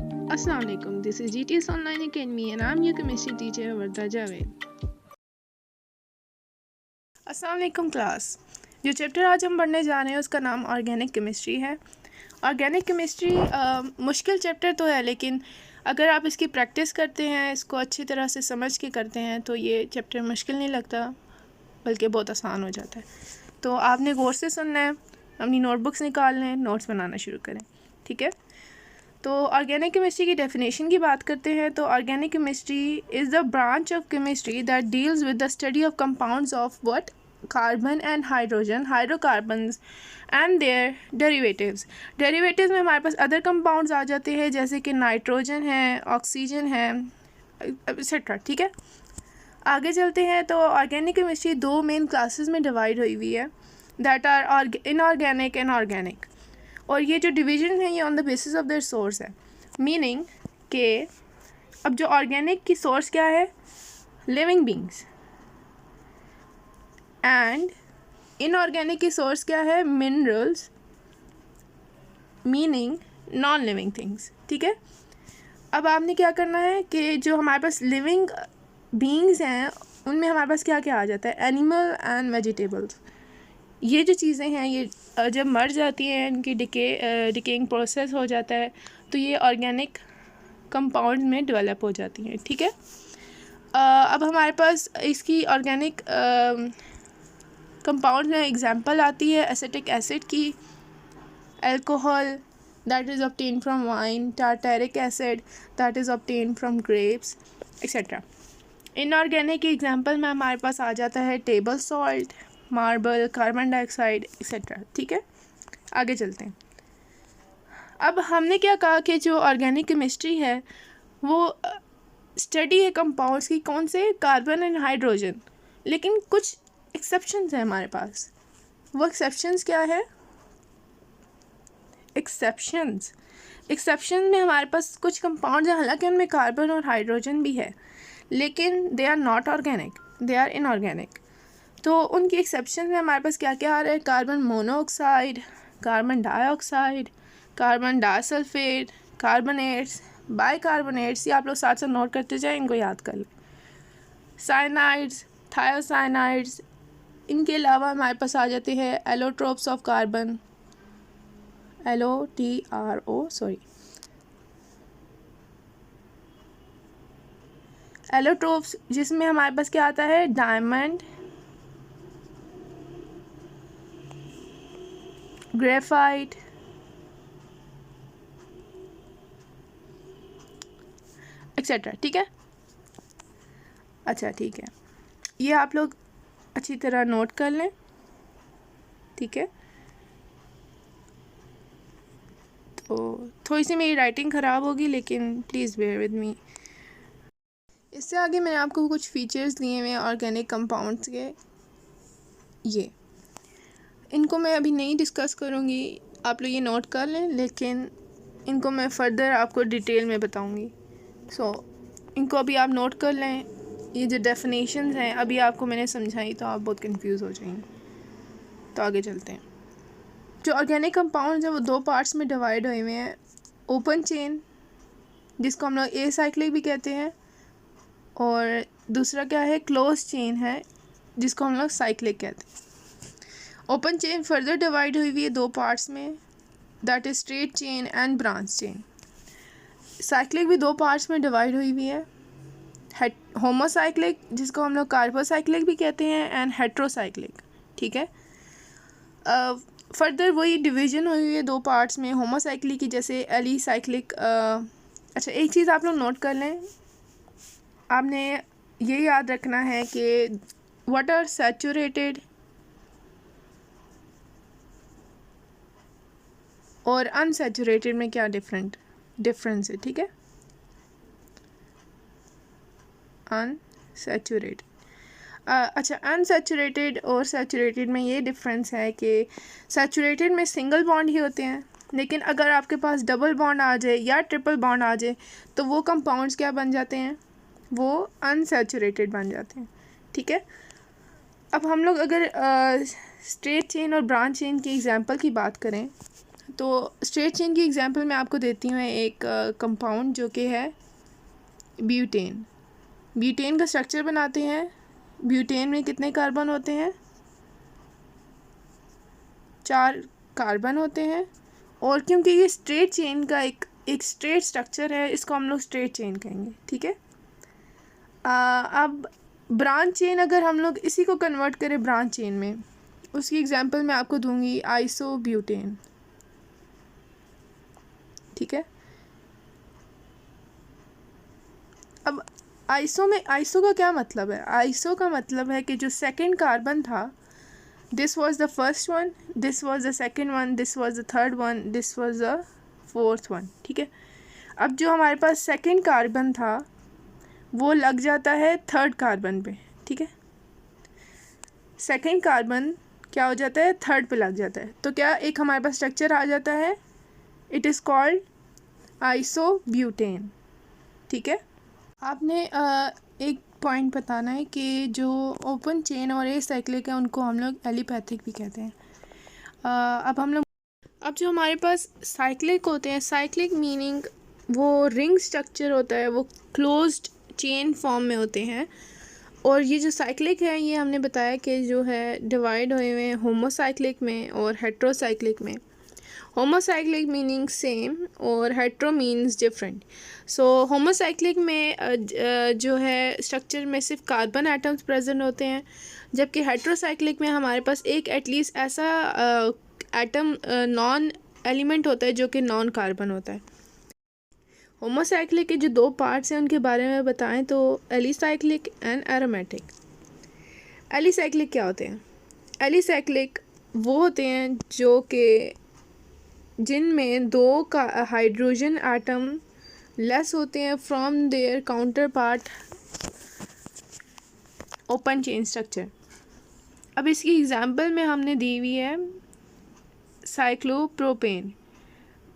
Assalamu alaikum. This is GTS Online Academy and I'm your chemistry teacher Varda Javed. अस्सलाम वालेकुम class. जो chapter आज हम पढ़ने जा रहे हैं उसका नाम ऑर्गेनिक केमिस्ट्री है। ऑर्गेनिक केमिस्ट्री मुश्किल चैप्टर तो है, लेकिन अगर आप इसकी प्रैक्टिस करते हैं, इसको अच्छी तरह से समझ के करते हैं तो ये चैप्टर मुश्किल नहीं लगता, बल्कि बहुत आसान हो जाता है। तो आपने गौर से सुनना है, अपनी नोटबुक्स निकाल लें, नोट्स बनाना शुरू करें, ठीक है। तो ऑर्गेनिक केमिस्ट्री की डेफिनेशन की बात करते हैं। तो organic chemistry is the branch of chemistry that deals with the study of compounds of what carbon and hydrogen, hydrocarbons and their derivatives. Derivatives में हमारे पास अदर कंपाउंड्स आ जाते हैं, जैसे कि नाइट्रोजन है, ऑक्सीजन है, एक्सेट्रा, ठीक है। आगे चलते हैं। तो ऑर्गेनिक केमिस्ट्री दो मेन क्लासेस में डिवाइड हुई हुई है, that are inorganic and organic. और ये जो डिवीजन है ये on the basis of their source है, मीनिंग के अब जो ऑर्गेनिक की सोर्स क्या है, लिविंग बींग्स, एंड इनऑर्गेनिक की सोर्स क्या है, minerals, meaning non living things, ठीक है। अब आपने क्या करना है कि जो हमारे पास लिविंग बींग्स हैं उनमें हमारे पास क्या क्या आ जाता है, एनिमल एंड वेजिटेबल्स। ये जो चीज़ें हैं ये जब मर जाती हैं, इनकी डिकेइंग प्रोसेस हो जाता है, तो ये ऑर्गेनिक कंपाउंड में डेवलप हो जाती हैं, ठीक है। अब हमारे पास इसकी ऑर्गेनिक कंपाउंड में एग्जांपल आती है एसिटिक एसिड की, alcohol that is obtain from wine, tartaric acid that is obtain from grapes, etcetera. Inorganic की एग्जांपल में हमारे पास आ जाता है table salt, marble, carbon dioxide, etcetera, ठीक है। आगे चलते हैं। अब हमने क्या कहा कि जो ऑर्गेनिक केमिस्ट्री है वो स्टडी है कंपाउंड्स की, कौन से, कार्बन एंड हाइड्रोजन, लेकिन कुछ एक्सेप्शंस हैं हमारे पास। वो एक्सेप्शंस क्या है, एक्सेप्शन में हमारे पास कुछ कंपाउंड्स हैं, हालांकि उनमें कार्बन और हाइड्रोजन भी है, लेकिन they are not organic, they are inorganic. तो उनकी एक्सेप्शन में हमारे पास क्या क्या आ रहा है, carbon monoxide, carbon dioxide, carbon disulphate, carbonates, bicarbonates, ये आप लोग साथ साथ नोट करते जाएं, इनको याद कर लें, साइनाइड्स, थायोसाइनाइड्स। इनके अलावा हमारे पास आ जाते हैं एलोट्रोप्स ऑफ कार्बन, एलोट्रोप्स, जिसमें हमारे पास क्या आता है, डायमंड, ग्रेफाइट, एक्सेट्रा, ठीक है। अच्छा, ठीक है, ये आप लोग अच्छी तरह नोट कर लें, ठीक है। तो थोड़ी सी मेरी राइटिंग ख़राब होगी, लेकिन प्लीज़ बेयर विद मी। इससे आगे मैंने आपको कुछ फीचर्स दिए हुए हैं ऑर्गेनिक कंपाउंड्स के, ये इनको मैं अभी नहीं डिस्कस करूँगी, आप लोग ये नोट कर लें, लेकिन इनको मैं फ़र्दर आपको डिटेल में बताऊँगी। इनको अभी आप नोट कर लें। ये जो डेफिनेशंस हैं अभी आपको मैंने समझाई, तो आप बहुत कंफ्यूज हो जाएंगे। तो आगे चलते हैं। जो ऑर्गेनिक कंपाउंड्स हैं वो दो पार्ट्स में डिवाइड हुए हुए हैं, ओपन चेन, जिसको हम लोग एसाइक्लिक भी कहते हैं, और दूसरा क्या है, क्लोज चेन है, जिसको हम लोग साइक्लिक कहते हैं। ओपन चेन फर्दर डिवाइड हुई हुई है दो पार्ट्स में, that is straight chain and branch chain. Cyclic भी दो पार्ट्स में डिवाइड हुई हुई है, होमोसाइक्लिक, जिसको हम लोग कार्बोसाइक्लिक भी कहते हैं, एंड हेट्रोसाइक्लिक, ठीक है। फर्दर वही डिवीजन हुई हुई है दो पार्ट्स में, होमोसाइक्लिक की जैसे एलीसाइक्लिक। अच्छा, एक चीज़ आप लोग नोट कर लें, आपने ये याद रखना है कि व्हाट आर सैचुरेटेड और अनसैचुरेटेड में क्या डिफरेंस है, ठीक है। अनसैचुरेटेड, अच्छा, अनसैचुरेटेड और सैचुरेटेड में ये डिफरेंस है कि सैचुरेटेड में सिंगल बॉन्ड ही होते हैं, लेकिन अगर आपके पास डबल बॉन्ड आ जाए या ट्रिपल बॉन्ड आ जाए तो वो कंपाउंड्स क्या बन जाते हैं, वो अनसैचुरेटेड बन जाते हैं, ठीक है। अब हम लोग अगर स्ट्रेट चेन और ब्रांच चेन की एग्जांपल की बात करें तो स्ट्रेट चेन की एग्जांपल मैं आपको देती हूँ एक कंपाउंड जो कि है ब्यूटेन। ब्यूटेन का स्ट्रक्चर बनाते हैं। ब्यूटेन में कितने कार्बन होते हैं? 4 कार्बन होते हैं। और क्योंकि ये स्ट्रेट चेन का एक स्ट्रेट स्ट्रक्चर है, इसको हम लोग स्ट्रेट चेन कहेंगे, ठीक है। अब ब्रांच चेन अगर हम लोग इसी को कन्वर्ट करें ब्रांच चेन में, उसकी एग्जांपल मैं आपको दूंगी आइसोब्यूटेन, ठीक है। अब आइसो का क्या मतलब है? आइसो का मतलब है कि जो सेकंड कार्बन था, this was the first one, this was the second one, this was the third one, this was the fourth one, ठीक है। अब जो हमारे पास सेकंड कार्बन था वो लग जाता है थर्ड कार्बन पे, ठीक है। सेकंड कार्बन क्या हो जाता है? थर्ड पे लग जाता है। तो क्या एक हमारे पास स्ट्रक्चर आ जाता है, इट इज़ कॉल्ड आइसोब्यूटेन, ठीक है। आपने एक पॉइंट बताना है कि जो ओपन चेन और एसाइक्लिक है उनको हम लोग एलिपैथिक भी कहते हैं। अब जो हमारे पास साइक्लिक होते हैं, साइक्लिक मीनिंग वो रिंग स्ट्रक्चर होता है, वो क्लोज्ड चेन फॉर्म में होते हैं। और ये जो साइक्लिक है ये हमने बताया कि जो है डिवाइड हुए हुए हैं होमोसाइक्लिक में और हेट्रोसाइक्लिक में। होमोसाइक्लिक मीनिंग सेम और हेट्रो मीन्स डिफरेंट। सो होमोसाइक्लिक में जो है स्ट्रक्चर में सिर्फ कार्बन एटम्स प्रेजेंट होते हैं, जबकि हेट्रोसाइक्लिक में हमारे पास एक एटलीस्ट ऐसा एटम नॉन एलिमेंट होता है जो कि नॉन कार्बन होता है। होमोसाइक्लिक के जो 2 पार्ट्स हैं उनके बारे में बताएं तो एलिसाइक्लिक एंड एरोमेटिक। एलिसाइक्लिक क्या होते हैं? एलिसाइक्लिक वो होते हैं जो कि जिनमें 2 का हाइड्रोजन एटम लेस होते हैं from their counterpart open chain structure. अब इसकी एग्जांपल में हमने दी हुई है साइक्लोप्रोपेन।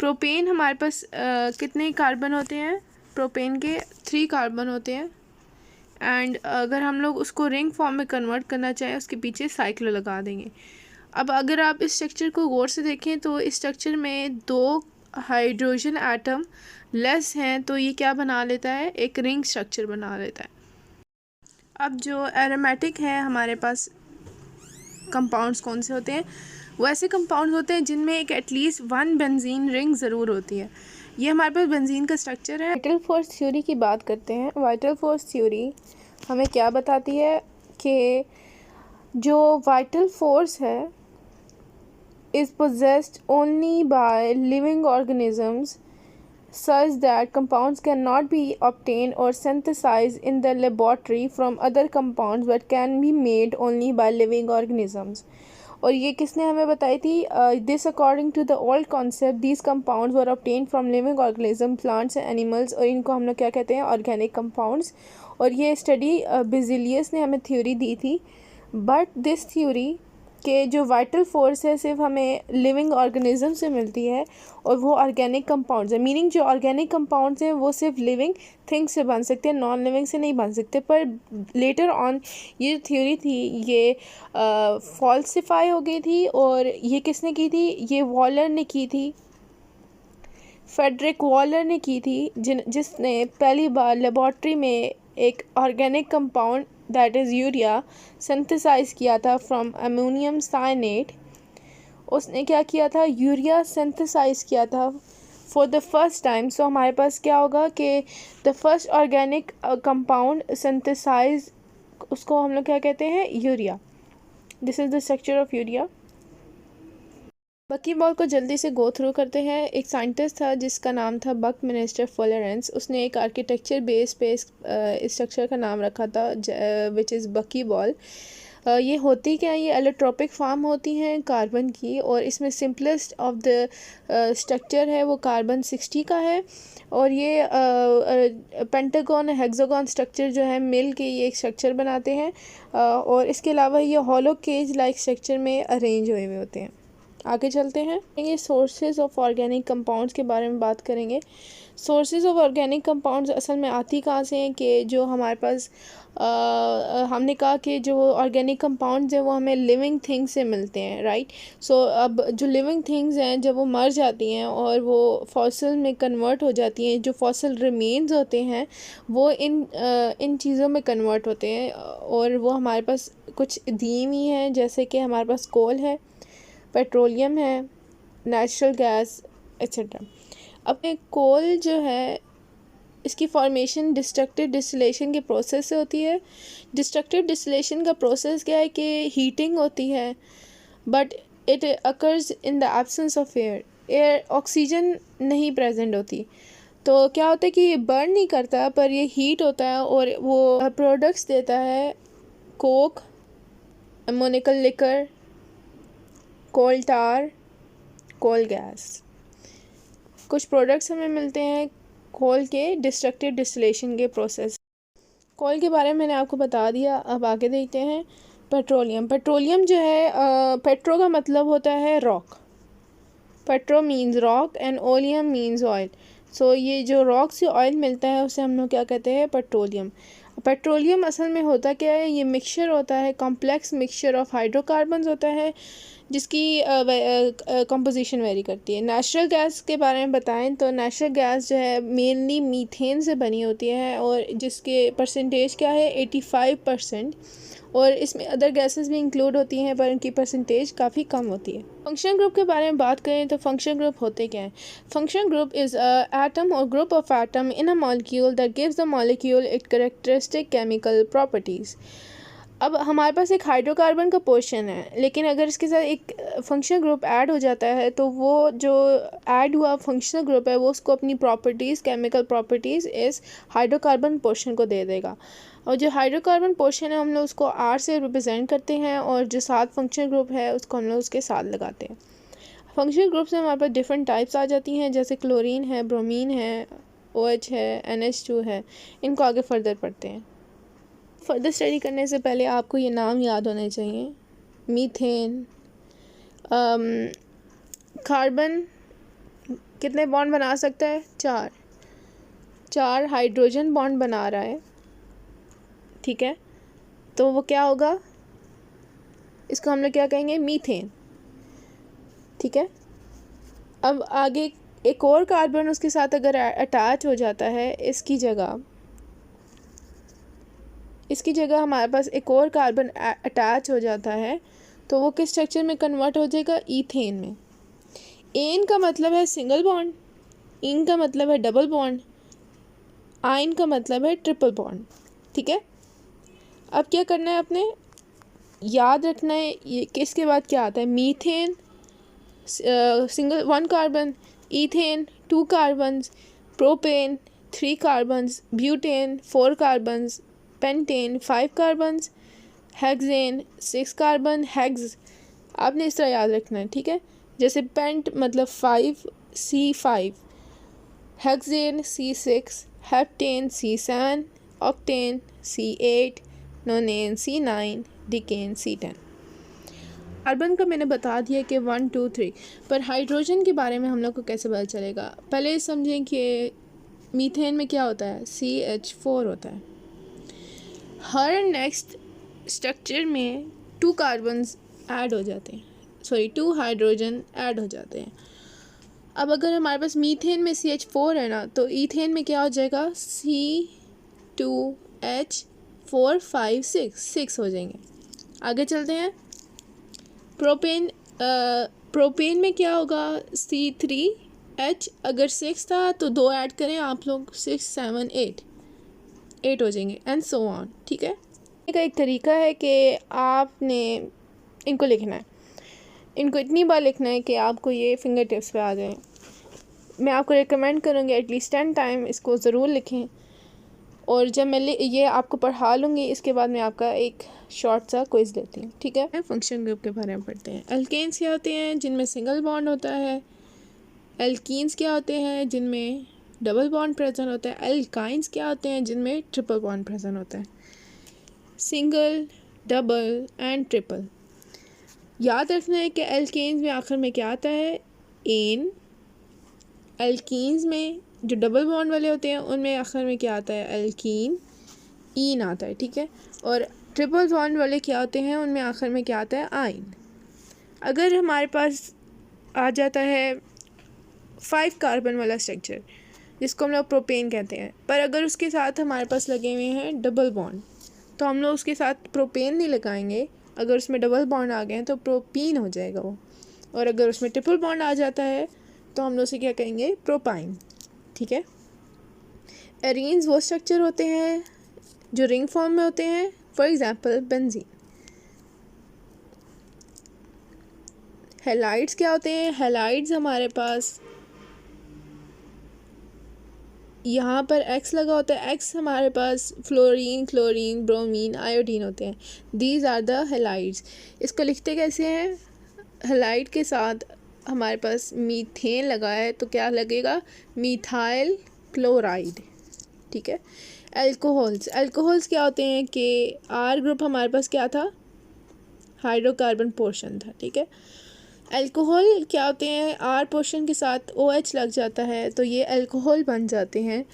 प्रोपेन हमारे पास कितने कार्बन होते हैं? प्रोपेन के 3 कार्बन होते हैं। एंड अगर हम लोग उसको रिंग फॉर्म में कन्वर्ट करना चाहें उसके पीछे साइक्लो लगा देंगे। अब अगर आप इस स्ट्रक्चर को गौर से देखें तो इस स्ट्रक्चर में 2 हाइड्रोजन एटम लेस हैं, तो ये क्या बना लेता है? एक रिंग स्ट्रक्चर बना लेता है। अब जो एरोमेटिक है हमारे पास कंपाउंड्स कौन से होते हैं? वो ऐसे कंपाउंड्स होते हैं जिनमें एक एटलीस्ट 1 बेंजीन रिंग ज़रूर होती है। ये हमारे पास बेंजीन का स्ट्रक्चर है। वाइटल फोर्स थ्योरी की बात करते हैं। वाइटल फोर्स थ्योरी हमें क्या बताती है कि जो वाइटल फोर्स है is possessed only by living organisms such that compounds cannot be obtained or synthesized in the laboratory from other compounds but can be made only by living organisms। और ये किसने हमें बताई थी? This according to the old concept this compounds were obtain from living organism plants and animals, और इनको हम लोग क्या कहते हैं? Organic compounds. और ये स्टडी बेजिलियस ने हमें थ्योरी दी थी। बट दिस थ्योरी कि जो वाइटल फोर्स है सिर्फ हमें लिविंग ऑर्गेनिज्म से मिलती है और वो ऑर्गेनिक कंपाउंड्स है। मीनिंग जो ऑर्गेनिक कंपाउंड्स हैं वो सिर्फ लिविंग थिंग्स से बन सकते हैं, नॉन लिविंग से नहीं बन सकते। पर लेटर ऑन ये जो थ्योरी थी ये फॉल्सिफाई हो गई थी। और ये किसने की थी? ये वॉलर ने की थी, फ्रेडरिक वॉलर ने की थी, जिसने पहली बार लेबॉर्ट्री में एक organic compound that is urea synthesise किया था फ्रॉम अमोनियम साइनेट। उसने क्या किया था? यूरिया सिंथेसाइज किया था for the first time. So हमारे पास क्या होगा कि the first organic compound synthesise, उसको हम लोग क्या कहते हैं? Urea. This is the structure of urea. Buckyball को जल्दी से गो थ्रू करते हैं। एक साइंटिस्ट था जिसका नाम था बकमिंस्टर फुलरेंस। उसने एक आर्किटेक्चर बेस पे इस स्ट्रक्चर का नाम रखा था विच इज़ बकीबॉल। ये होती क्या? ये एलोट्रोपिक फॉर्म होती हैं कार्बन की, और इसमें सिंपलेस्ट ऑफ द स्ट्रक्चर है वो कार्बन 60 का है। और ये पेंटागन हेक्सागन स्ट्रक्चर जो है मिल के ये एक स्ट्रक्चर बनाते हैं। और इसके अलावा ये हॉलो केज लाइक स्ट्रक्चर में अरेंज हुए होते हैं। आगे चलते हैं, ये सोर्सेज ऑफ ऑर्गेनिक कंपाउंड्स के बारे में बात करेंगे। सोर्सेज ऑफ ऑर्गेनिक कंपाउंड्स असल में आती कहाँ से हैं कि जो हमारे पास हमने कहा कि जो ऑर्गेनिक कंपाउंड्स हैं वो हमें लिविंग थिंग्स से मिलते हैं, राइट। सो अब जो लिविंग थिंग्स हैं जब वो मर जाती हैं और वो फॉसिल में कन्वर्ट हो जाती हैं, जो फॉसिल रिमेन्स होते हैं वो इन चीज़ों में कन्वर्ट होते हैं और वो हमारे पास कुछ दीम ही हैं, जैसे कि हमारे पास कोल है, पेट्रोलियम है, नेचुरल गैस एक्सेट्रा। अब कोल जो है इसकी फॉर्मेशन डिस्ट्रक्टिव डिस्टिलेशन के प्रोसेस से होती है। डिस्ट्रक्टिव डिस्टिलेशन का प्रोसेस क्या है कि हीटिंग होती है, but it occurs in the absence of air oxygen नहीं प्रेजेंट होती, तो क्या होता है कि ये बर्न नहीं करता पर ये हीट होता है और वो प्रोडक्ट्स देता है, कोक, अमोनिकल लिकर, कोल टार, कोल गैस। कुछ प्रोडक्ट्स हमें मिलते हैं कोल के डिस्ट्रक्टिव डिस्टिलेशन के प्रोसेस। कोल के बारे में मैंने आपको बता दिया, अब आगे देखते हैं पेट्रोलियम। पेट्रोलियम जो है पेट्रो का मतलब होता है rock, petro means rock and oleum means oil. So ये जो रॉक से ऑयल मिलता है उसे हम लोग क्या कहते हैं, पेट्रोलियम। पेट्रोलियम असल में होता क्या है, ये मिक्सचर होता है, कॉम्प्लेक्स मिक्सचर ऑफ हाइड्रोकार्बन्स होता है जिसकी कंपोजिशन वेरी करती है। नेचुरल गैस के बारे में बताएं तो नेचुरल गैस जो है मेनली मीथेन से बनी होती है और जिसके परसेंटेज क्या है 85%, और इसमें अदर गैसेस भी इंक्लूड होती हैं पर इनकी परसेंटेज काफ़ी कम होती है। फंक्शन ग्रुप के बारे में बात करें तो फंक्शन ग्रुप होते क्या हैं। Function group is a atom or group of atom in a molecule that gives the molecule it characteristic chemical properties. अब हमारे पास एक हाइड्रोकार्बन का पोर्शन है, लेकिन अगर इसके साथ एक फंक्शनल ग्रुप ऐड हो जाता है तो वो जो ऐड हुआ फंक्शनल ग्रुप है वो उसको अपनी प्रॉपर्टीज़, केमिकल प्रॉपर्टीज़ इस हाइड्रोकार्बन पोर्शन को दे देगा। और जो हाइड्रोकार्बन पोर्शन है हम लोग उसको आर से रिप्रेजेंट करते हैं और जो साथ फंक्शनल ग्रुप है उसको हम लोग उसके साथ लगाते हैं। फंक्शनल ग्रुप से हमारे पास डिफरेंट टाइप्स आ जाती हैं, जैसे क्लोरीन है, ब्रोमीन है, OH है, NH2 है। इनको आगे फर्दर पढ़ते हैं। फर्दर स्टडी करने से पहले आपको ये नाम याद होने चाहिए। मीथेन, कार्बन कितने बॉन्ड बना सकता है, 4 हाइड्रोजन बॉन्ड बना रहा है, ठीक है। तो वो क्या होगा, इसको हम लोग क्या कहेंगे, मीथेन, ठीक है। अब आगे एक और कार्बन उसके साथ अगर अटैच हो जाता है, इसकी जगह हमारे पास एक और कार्बन अटैच हो जाता है, तो वो किस स्ट्रक्चर में कन्वर्ट हो जाएगा, ईथेन में। एन का मतलब है सिंगल बॉन्ड, इन का मतलब है डबल बॉन्ड, आइन का मतलब है ट्रिपल बॉन्ड, ठीक है। अब क्या करना है, अपने याद रखना है ये किसके बाद क्या आता है, methane single 1 carbon, ethane 2 carbons, propane 3 carbons, butane 4 carbons, pentane 5 carbons, hexane 6 carbon, hex आपने इस तरह याद रखना है, ठीक है। जैसे पेंट मतलब 5, C5, hexane C6, heptane C7, octane C8, नोनेन C9, डिकेन C10। Carbon का मैंने बता दिया कि 1 2 3, पर हाइड्रोजन के बारे में हम लोग को कैसे पता चलेगा। पहले समझें कि मीथेन में क्या होता है, CH4 होता है। हर नेक्स्ट स्ट्रक्चर में 2 कार्बन्स ऐड हो जाते हैं, 2 हाइड्रोजन ऐड हो जाते हैं। अब अगर हमारे पास मीथेन में CH4 है ना, तो ईथेन में क्या हो जाएगा, C2H4 5 6 हो जाएंगे। आगे चलते हैं। प्रोपेन में क्या होगा, C3H, अगर 6 था तो 2 ऐड करें आप लोग, 6 7 8 हो जाएंगे, एंड सो ऑन, ठीक है। का एक तरीका है कि आपने इनको लिखना है, इनको इतनी बार लिखना है कि आपको ये फिंगर टिप्स पे आ जाए। मैं आपको रिकमेंड करूँगी एटलीस्ट 10 टाइम इसको ज़रूर लिखें, और जब मैं ये आपको पढ़ा लूँगी इसके बाद मैं आपका एक शॉर्ट सा क्विज़ देती हूँ, ठीक है। फंक्शन ग्रुप के बारे में पढ़ते हैं। एल्केन्स क्या होते हैं, जिनमें सिंगल बॉन्ड होता है। एल्कीन्स क्या होते हैं, जिनमें डबल बॉन्ड प्रेजेंट होता है। एल्काइंस क्या होते हैं, जिनमें ट्रिपल बॉन्ड प्रेजेंट होता है। Single, double and triple. याद रखना है कि एल्केन्स में आखिर में क्या आता है, एन। एल्कीन्स में जो डबल बॉन्ड वाले होते हैं उनमें आखिर में क्या आता है, एल्कीन। ईन आता है, ठीक है। और ट्रिपल बॉन्ड वाले क्या होते हैं, उनमें आखिर में क्या आता है, आइन। अगर हमारे पास आ जाता है 5 कार्बन वाला स्ट्रक्चर जिसको हम लोग प्रोपेन कहते हैं, पर अगर उसके साथ हमारे पास लगे हुए हैं डबल बॉन्ड, तो हम लोग उसके साथ प्रोपेन नहीं लगाएंगे। अगर उसमें डबल बॉन्ड आ गए हैं तो प्रोपीन हो जाएगा वो। और अगर उसमें ट्रिपल बॉन्ड आ जाता है तो हम लोग उसे क्या कहेंगे, प्रोपाइन, ठीक है। एरीन्स वो स्ट्रक्चर होते हैं जो रिंग फॉर्म में होते हैं, फॉर एग्जांपल बेंजीन। हैलाइड्स क्या होते हैं, हैलाइड्स हमारे पास यहाँ पर X लगा होता है, X हमारे पास फ्लोरीन, क्लोरीन, ब्रोमीन, आयोडीन होते हैं। These are the halides. इसको लिखते कैसे हैं, हैलाइड के साथ हमारे पास मीथेन लगा है तो क्या लगेगा, मीथाइल क्लोराइड, ठीक है। अल्कोहल्स, अल्कोहल्स क्या होते हैं कि R ग्रुप हमारे पास क्या था, हाइड्रोकार्बन पोर्शन था, ठीक है। अल्कोहल क्या होते हैं, R पोर्शन के साथ OH लग जाता है तो ये अल्कोहल बन जाते हैं।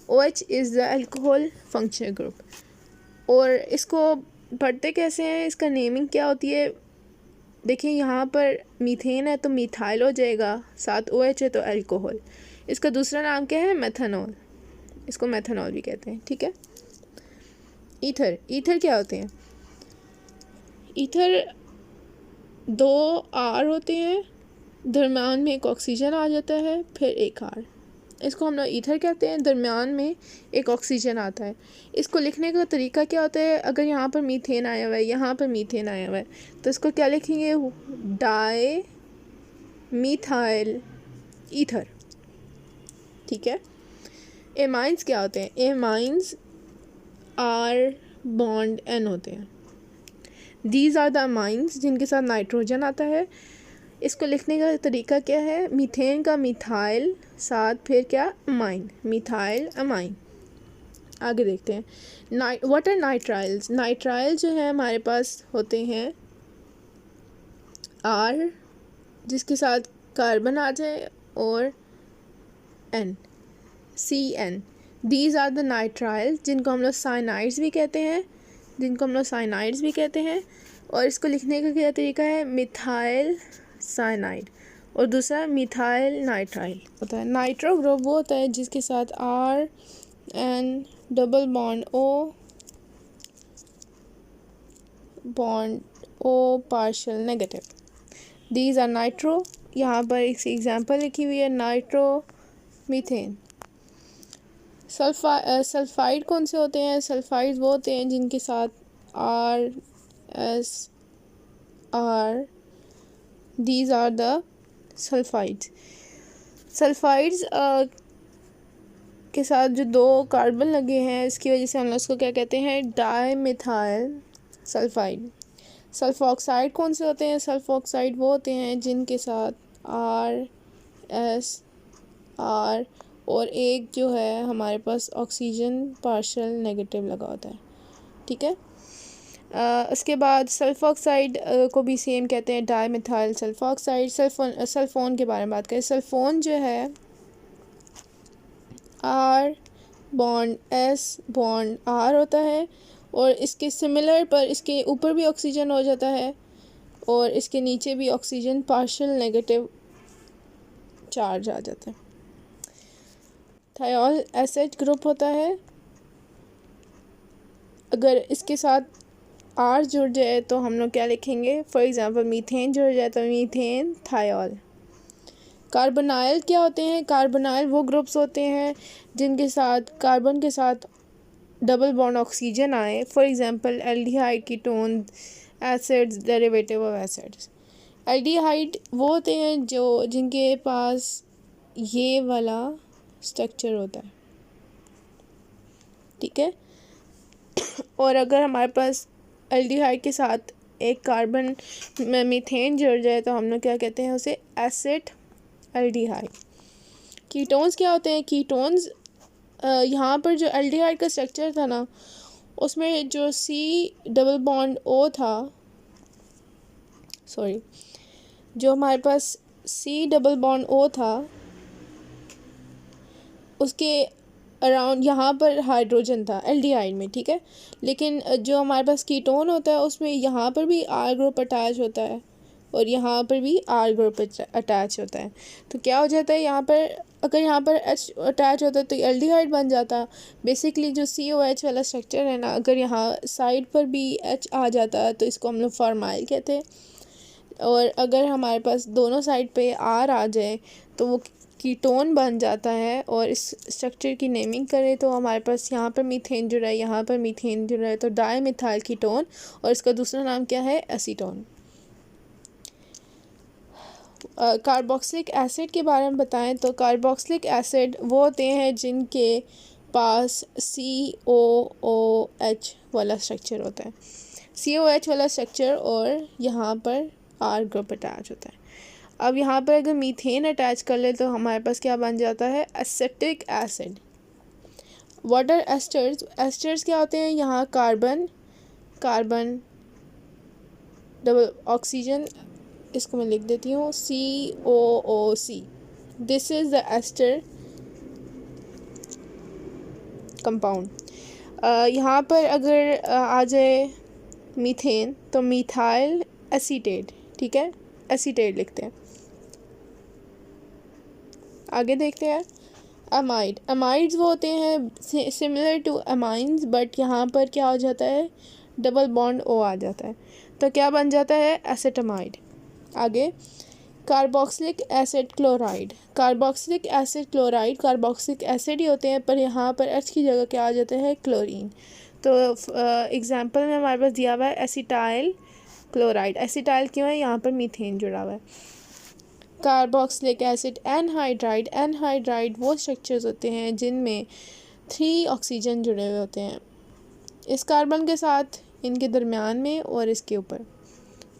OH is the alcohol functional group. और इसको पढ़ते कैसे हैं, इसका नेमिंग क्या होती है, देखिए यहाँ पर मीथेन है तो मीथाइल हो जाएगा, साथ OH है तो अल्कोहल। इसका दूसरा नाम क्या है, मेथनॉल, इसको मेथनॉल भी कहते हैं, ठीक है। ईथर, ईथर क्या होते हैं, ईथर 2 R होते हैं, दरम्यान में एक ऑक्सीजन आ जाता है, फिर एक R, इसको हम लोग ईथर कहते हैं। दरम्यान में एक ऑक्सीजन आता है। इसको लिखने का तरीका क्या होता है, अगर यहाँ पर मीथेन आया हुआ है, यहाँ पर मीथेन आया हुआ है, तो इसको क्या लिखेंगे, डाई मीथाइल ईथर, ठीक है। एमाइंस क्या होते हैं, एमाइंस R बॉन्ड N होते हैं। दीज आर द अमाइंस जिनके साथ नाइट्रोजन आता है। इसको लिखने का तरीका क्या है, मीथेन का मीथाइल साथ फिर क्या, अमाइन, मीथाइल अमाइन। आगे देखते हैं, व्हाट आर नाइट्राइल्स। नाइट्राइल जो है हमारे पास होते हैं R जिसके साथ कार्बन आ जाए और N, CN। These are the nitriles जिनको हम लोग साइनाइड्स भी कहते हैं, और इसको लिखने का क्या तरीका है, मिथाइल साइनाइड, और दूसरा मिथाइल नाइट्राइल होता है। नाइट्रो ग्रुप वो होता है जिसके साथ R N double bond O partial negative. These are nitro, यहाँ पर एक एग्जांपल लिखी हुई है, नाइट्रो मीथेन। सल्फाइड कौन से होते हैं, सल्फाइड वो होते हैं जिनके साथ R S R, these are the sulphides. Sulphides के साथ जो 2 कार्बन लगे हैं इसकी वजह से हम लोग उसको क्या कहते हैं, डाई मिथाइल सल्फाइड। सल्फॉक्साइड कौन से होते हैं, सल्फॉक्साइड वो होते हैं जिनके साथ R S R और एक जो है हमारे पास ऑक्सीजन पार्शियल नेगेटिव लगा होता है, ठीक है। उसके बाद सल्फॉक्साइड को भी सेम कहते हैं, डाई मिथाइल सल्फॉक्साइड। सल्फोन के बारे में बात करें, सल्फोन जो है R bond S bond R होता है, और इसके सिमिलर पर इसके ऊपर भी ऑक्सीजन हो जाता है और इसके नीचे भी ऑक्सीजन पार्शियल नेगेटिव चार्ज आ जाता है। थायोल एसिड ग्रुप होता है, अगर इसके साथ R जुड़ जाए तो हम लोग क्या लिखेंगे, फॉर एग्जांपल मीथेन जुड़ जाए तो मीथेन थायोल। कार्बोनाइल क्या होते हैं, कार्बोनाइल वो ग्रुप्स होते हैं जिनके साथ कार्बन के साथ डबल बॉन्ड ऑक्सीजन आए, for example aldehyde, ketone, acids, derivative of acids. Aldehyde वो होते हैं जो जिनके पास ये वाला स्ट्रक्चर होता है, ठीक है। और अगर हमारे पास एल्डिहाइड के साथ एक कार्बन में मीथेन जुड़ जाए तो हम लोग क्या कहते हैं उसे, एसिड एल्डिहाइड। कीटोन्स क्या होते हैं, कीटोन्स यहाँ पर जो एल्डिहाइड का स्ट्रक्चर था ना, उसमें जो C डबल बॉन्ड O था, सॉरी, जो हमारे पास C डबल बॉन्ड O था उसके अराउंड यहाँ पर हाइड्रोजन था एल्डिहाइड में, ठीक है। लेकिन जो हमारे पास कीटोन होता है उसमें यहाँ पर भी आर ग्रुप अटैच होता है और यहाँ पर भी आर ग्रुप अटैच होता है। तो क्या हो जाता है यहाँ पर, अगर यहाँ पर एच अटैच होता है तो एल्डिहाइड बन जाता। बेसिकली जो COH वाला स्ट्रक्चर है ना, अगर यहाँ साइड पर भी H आ जाता तो इसको हम लोग फॉर्माइल कहते हैं। और अगर हमारे पास दोनों साइड पे आर आ जाए तो वो कीटोन बन जाता है। और इस स्ट्रक्चर की नेमिंग करें तो हमारे पास यहाँ पर मीथेन जुड़ा है, यहाँ पर मीथेन जुड़ा है, तो डाईमिथाइल कीटोन, और इसका दूसरा नाम क्या है, एसीटोन। कार्बोक्सिलिक एसिड के बारे में बताएं तो कार्बोक्सिलिक एसिड वो होते हैं जिनके पास COOH वाला स्ट्रक्चर होता है, COH वाला स्ट्रक्चर, और यहाँ पर R ग्रुप अटैच होता है। अब यहाँ पर अगर मीथेन अटैच कर ले तो हमारे पास क्या बन जाता है, acetic acid. Water asters, asters क्या होते हैं, यहाँ कार्बन डबल ऑक्सीजन, इसको मैं लिख देती हूँ COOC, this is the ester compound. यहाँ पर अगर आ जाए मीथेन तो मिथाइल एसीटेट, ठीक है, एसीटेट लिखते हैं। आगे देखते हैं अमाइड। अमाइड्स वो होते हैं सिमिलर टू अमाइंस, बट यहाँ पर क्या हो जाता है, डबल बॉन्ड O आ जाता है, तो क्या बन जाता है, एसेटामाइड। आगे carboxylic acid chloride. Carboxylic acid chloride carboxylic acid ही होते हैं, पर यहाँ पर H की जगह क्या आ जाता है, क्लोरीन। तो एग्जांपल में हमारे पास दिया हुआ है एसिटाइल क्लोराइड। एसिटाइल क्यों है, यहाँ पर मीथेन जुड़ा हुआ है। Carboxylic acid anhydride. एनहाइड्राइड वो स्ट्रक्चर्स होते हैं जिनमें 3 ऑक्सीजन जुड़े हुए होते हैं, इस कार्बन के साथ, इनके दरमियान में और इसके ऊपर।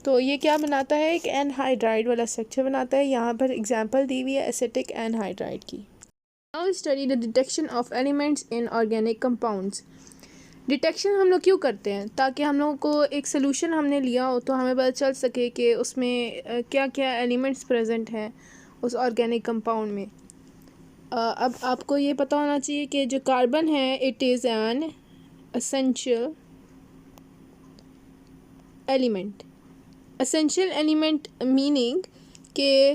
तो ये क्या बनाता है, एक एनहाइड्राइड वाला स्ट्रक्चर बनाता है। यहाँ पर एग्जांपल दी हुई है एसिटिक एनहाइड्राइड की। Now study the detection of elements in organic compounds. Detection हम लोग क्यों करते हैं, ताकि हम लोगों को एक सोल्यूशन हमने लिया हो तो हमें पता चल सके कि उसमें क्या क्या एलिमेंट्स प्रेजेंट हैं उस ऑर्गेनिक कंपाउंड में। अब आपको ये पता होना चाहिए कि जो कार्बन है it is an essential element. Essential element meaning कि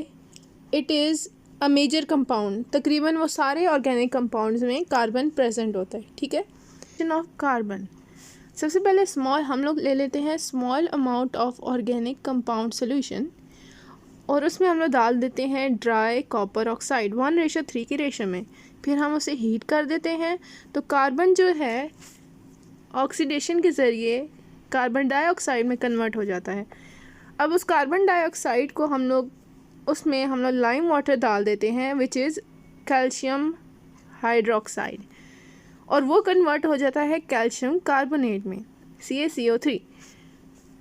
it is a major compound. तकरीबन वो सारे ऑर्गेनिक कंपाउंड्स में कार्बन प्रेजेंट होता है, ठीक है। ऑफ कार्बन, सबसे पहले स्मॉल हम लोग ले लेते हैं small amount of organic compound solution, और उसमें हम लोग डाल देते हैं ड्राई कॉपर ऑक्साइड 1:3 की रेशो में। फिर हम उसे हीट कर देते हैं तो कार्बन जो है ऑक्सीडेशन के ज़रिए कार्बन डाइऑक्साइड में कन्वर्ट हो जाता है। अब उस कार्बन डाइऑक्साइड को हम लोग लाइम वाटर डाल देते हैं विच इज़ कैल्शियम हाइड्रोक्साइड, और वो कन्वर्ट हो जाता है कैल्शियम कार्बोनेट में CaCO3,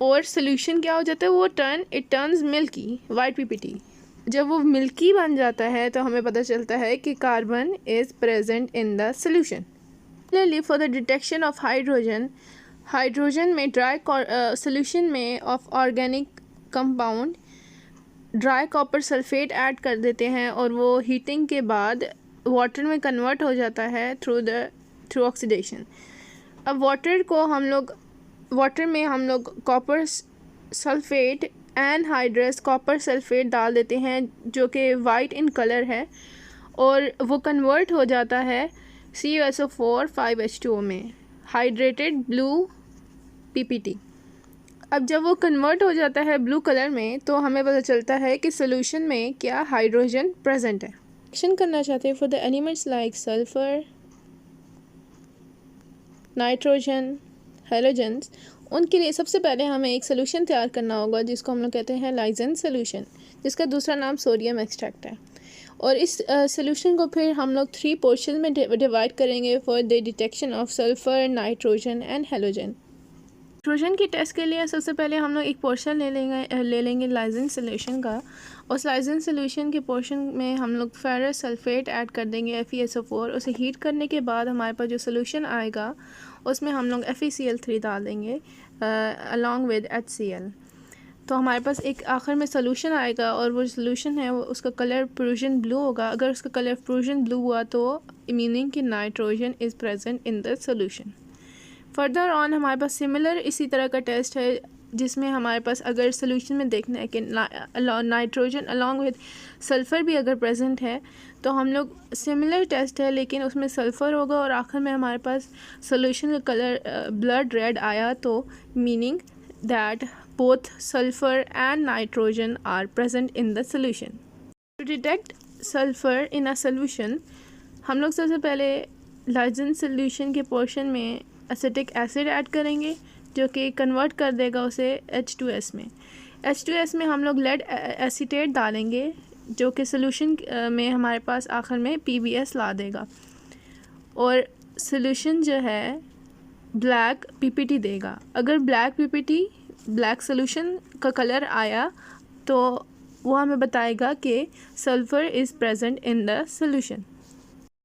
और सोल्यूशन क्या हो जाता है, वो it turns milky, white PPT। जब वो मिल्की बन जाता है तो हमें पता चलता है कि carbon is present in the solution. Similarly for the detection of hydrogen में ड्राई सोल्यूशन में of organic compound dry copper sulphate add कर देते हैं, और वो हीटिंग के बाद वाटर में कन्वर्ट हो जाता है थ्रू ऑक्सीडेशन। अब वाटर में हम लोग copper sulphate anhydrous copper sulphate डाल देते हैं जो कि वाइट इन कलर है, और वो कन्वर्ट हो जाता है CuSO4 5H2O में हाइड्रेटेड ब्लू PPT। अब जब वो कन्वर्ट हो जाता है ब्लू कलर में तो हमें पता चलता है कि सोल्यूशन में क्या हाइड्रोजन प्रेजेंट है। एक्शन करना चाहते हैं for the elements like sulphur, nitrogen, halogens, उनके लिए सबसे पहले हमें एक सोल्यूशन तैयार करना होगा जिसको हम लोग कहते हैं लाइजेंस सोल्यूशन, जिसका दूसरा नाम सोडियम एक्सट्रैक्ट है। और इस सोल्यूशन को फिर हम लोग 3 पोर्शन में डिवाइड करेंगे for the detection of sulphur, nitrogen and halogen. Nitrogen की टेस्ट के लिए सबसे पहले हम लोग एक पोर्शन ले लेंगे लाइजेंस सोल्यूशन का। उस लाइजेंस सोल्यूशन के पोर्शन में हम लोग फेरस सल्फेट ऐड कर देंगे FeSO4। उसे हीट करने के बाद हमारे पास जो सोल्यूशन आएगा उसमें हम लोग FeCl3 डाल देंगे अलॉन्ग विद HCl। तो हमारे पास एक आखिर में सोल्यूशन आएगा और वो सोल्यूशन है वो उसका कलर प्रूशियन ब्लू होगा। अगर उसका कलर प्रूशियन ब्लू हुआ तो मीनिंग कि nitrogen is present in the solution. Further on हमारे पास सिमिलर इसी तरह का टेस्ट है जिसमें हमारे पास अगर सोल्यूशन में देखना है कि नाइट्रोजन अलॉन्ग विद सल्फ़र भी अगर प्रेजेंट है तो हम लोग सिमिलर टेस्ट है लेकिन उसमें सल्फ़र होगा और आखिर में हमारे पास सोल्यूशन का कलर ब्लड रेड आया तो meaning that both sulfur and nitrogen are present in the solution. To detect sulfur in a solution, हम लोग सबसे पहले लाइजन सोल्यूशन के पोर्शन में एसिटिक एसिड ऐड करेंगे जो कि कन्वर्ट कर देगा उसे H2S में। H2S में हम लोग लेड एसीटेट डालेंगे जो कि सोल्यूशन में हमारे पास आखिर में PBS ला देगा और सोल्यूशन जो है ब्लैक PPT देगा। अगर ब्लैक सोल्यूशन का कलर आया तो वो हमें बताएगा कि sulphur is present in the solution.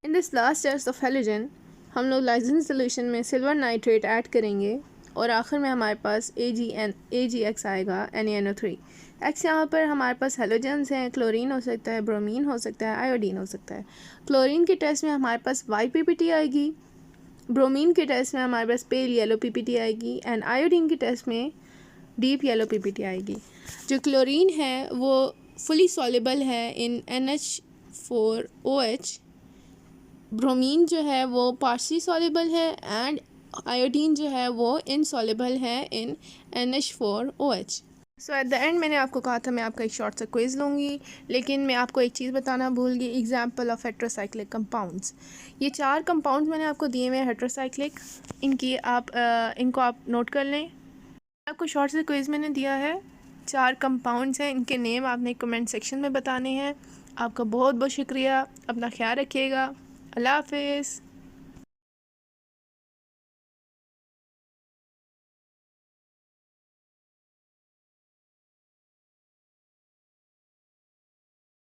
In this last test of halogen हम लोग लाइजन सोल्यूशन में सिल्वर नाइट्रेट ऐड करेंगे और आखिर में हमारे पास AgX आएगा NaNO3। एक्स यहाँ पर हमारे पास हेलोजन्स हैं, क्लोरीन हो सकता है, ब्रोमीन हो सकता है, आयोडीन हो सकता है। क्लोरीन के टेस्ट में हमारे पास YPPT आएगी, ब्रोमीन के टेस्ट में हमारे पास पेल येलो PPT आएगी एंड आयोडीन के टेस्ट में डीप येलो PPT आएगी। जो क्लोरीन है वो फुली सॉल्युबल है इन NH4OH, ब्रोमीन जो है वो पार्शली सॉल्युबल है एंड आयोडीन जो है वो इनसॉल्युबल है इन NH4OH। So at the end मैंने आपको कहा था मैं आपका एक शॉर्ट सा क्विज़ लूँगी लेकिन मैं आपको एक चीज़ बताना भूल गई, एग्जाम्पल ऑफ हेट्रोसाइक्लिक कंपाउंड्स। ये 4 कंपाउंड्स मैंने आपको दिए हुए हैं हेट्रोसाइक्लिक, इनको आप नोट कर लें। आपको शॉर्ट से क्विज़ मैंने दिया है, 4 कंपाउंड्स हैं, इनके नेम आपने कमेंट सेक्शन में बताने हैं। आपका बहुत बहुत शुक्रिया, अपना ख्याल रखिएगा, अल्लाह हाफिज़।